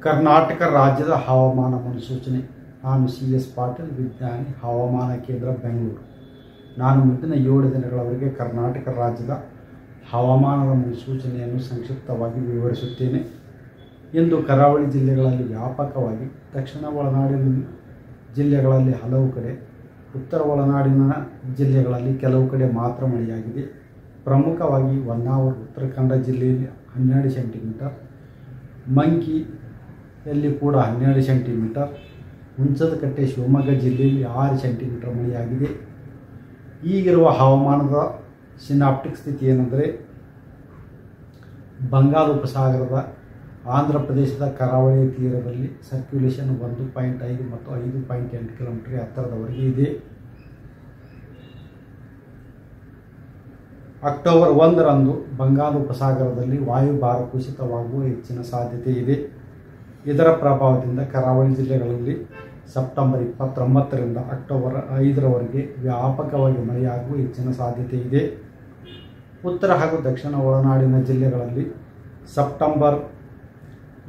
ಕರ್ನಾಟಕ ರಾಜ್ಯದ ಹವಾಮಾನ ಮುನ್ಸೂಚನೆ. ನಾನು CS ಪಾಟೀಲ್, ವಿಜ್ಞಾನಿ, ಹವಾಮಾನ ಕೇಂದ್ರ, ಬೆಂಗಳೂರು. ನಾನು ಮುಂದಿನ 7 ದಿನಗಳವರೆಗೆ ಕರ್ನಾಟಕ ರಾಜ್ಯದ ಹವಾಮಾನದ ಮುನ್ಸೂಚನೆಯನ್ನು ಸಂಕ್ಷಿಪ್ತವಾಗಿ ವಿವರಿಸುತ್ತೇನೆ. ಇಂದು ಕರಾವಳಿ ಜಿಲ್ಲೆಗಳಲ್ಲಿ ವ್ಯಾಪಕವಾಗಿ, ದಕ್ಷಿಣ ಒಳನಾಡಿನ ಜಿಲ್ಲೆಗಳಲ್ಲಿ ಹಲವು ಕಡೆ, ಉತ್ತರ ಒಳನಾಡಿನ ಜಿಲ್ಲೆಗಳಲ್ಲಿ ಕೆಲವು ಕಡೆ ಮಾತ್ರ ಮಳೆಯಾಗಿದೆ. ಪ್ರಮುಖವಾಗಿ ಹೊನ್ನಾವರ ಉತ್ತರ ಕನ್ನಡ ಜಿಲ್ಲೆಯಲ್ಲಿ 12 ಸೆಂಟಿಮೀಟರ್, ಮಂಕಿಯಲ್ಲಿ ಕೂಡ 12 ಸೆಂಟಿಮೀಟರ್, ಹುಂಚದಕಟ್ಟೆ ಶಿವಮೊಗ್ಗ ಜಿಲ್ಲೆಯಲ್ಲಿ 6 ಸೆಂಟಿಮೀಟರ್ ಮಳೆಯಾಗಿದೆ. ಈಗಿರುವ ಹವಾಮಾನದ ಸಿನಾಪ್ಟಿಕ್ ಸ್ಥಿತಿ ಏನೆಂದರೆ, ಬಂಗಾಳ ಉಪಸಾಗರದ ಆಂಧ್ರ ಪ್ರದೇಶದ ಕರಾವಳಿ ತೀರದಲ್ಲಿ ಸರ್ಕ್ಯುಲೇಷನ್ 1.5 ಮತ್ತು 5.8 ಕಿಲೋಮೀಟರ್ ಎತ್ತರದವರೆಗೆ ಇದೆ. ಅಕ್ಟೋಬರ್ 1ರಂದು ಬಂಗಾಳ ಉಪಸಾಗರದಲ್ಲಿ ವಾಯುಭಾರ ಕುಸಿತವಾಗುವ ಹೆಚ್ಚಿನ ಸಾಧ್ಯತೆ ಇದೆ. ಇದರ ಪ್ರಭಾವದಿಂದ ಕರಾವಳಿ ಜಿಲ್ಲೆಗಳಲ್ಲಿ ಸೆಪ್ಟೆಂಬರ್ 29ರಿಂದ ಅಕ್ಟೋಬರ್ 5ರವರೆಗೆ ವ್ಯಾಪಕವಾಗಿ ಮಳೆಯಾಗುವ ಹೆಚ್ಚಿನ ಸಾಧ್ಯತೆ ಇದೆ. ಉತ್ತರ ಹಾಗೂ ದಕ್ಷಿಣ ಒಳನಾಡಿನ ಜಿಲ್ಲೆಗಳಲ್ಲಿ ಸೆಪ್ಟೆಂಬರ್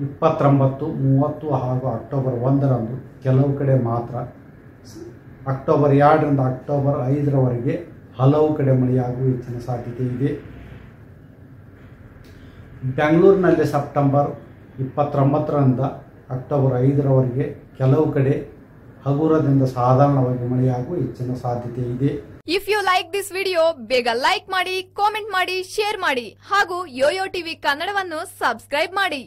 29, 30 ಹಾಗೂ ಅಕ್ಟೋಬರ್ 1ರಂದು ಕೆಲವು ಕಡೆ ಮಾತ್ರ, ಅಕ್ಟೋಬರ್ 2ರಿಂದ ಅಕ್ಟೋಬರ್ 5ರವರೆಗೆ ಹಲವು ಕಡೆ ಮಳೆಯಾಗುವ ಹೆಚ್ಚಿನ ಸಾಧ್ಯತೆ ಇದೆ. ಬೆಂಗಳೂರಿನಲ್ಲಿ ಸೆಪ್ಟೆಂಬರ್ 29ರಿಂದ ಅಕ್ಟೋಬರ್ 5ರವರೆಗೆ ಕೆಲವು ಕಡೆ ಹಗುರದಿಂದ ಸಾಧಾರಣವಾಗಿ ಮಳೆಯಾಗುವ ಹೆಚ್ಚಿನ ಸಾಧ್ಯತೆ ಇದೆ. If you like this video, ಬೇಗ ಲೈಕ್ ಮಾಡಿ, ಕಾಮೆಂಟ್ ಮಾಡಿ, ಶೇರ್ ಮಾಡಿ ಹಾಗೂ ಯೋಯೋ ಟಿವಿ ಕನ್ನಡವನ್ನು ಸಬ್ಸ್ಕ್ರೈಬ್ ಮಾಡಿ.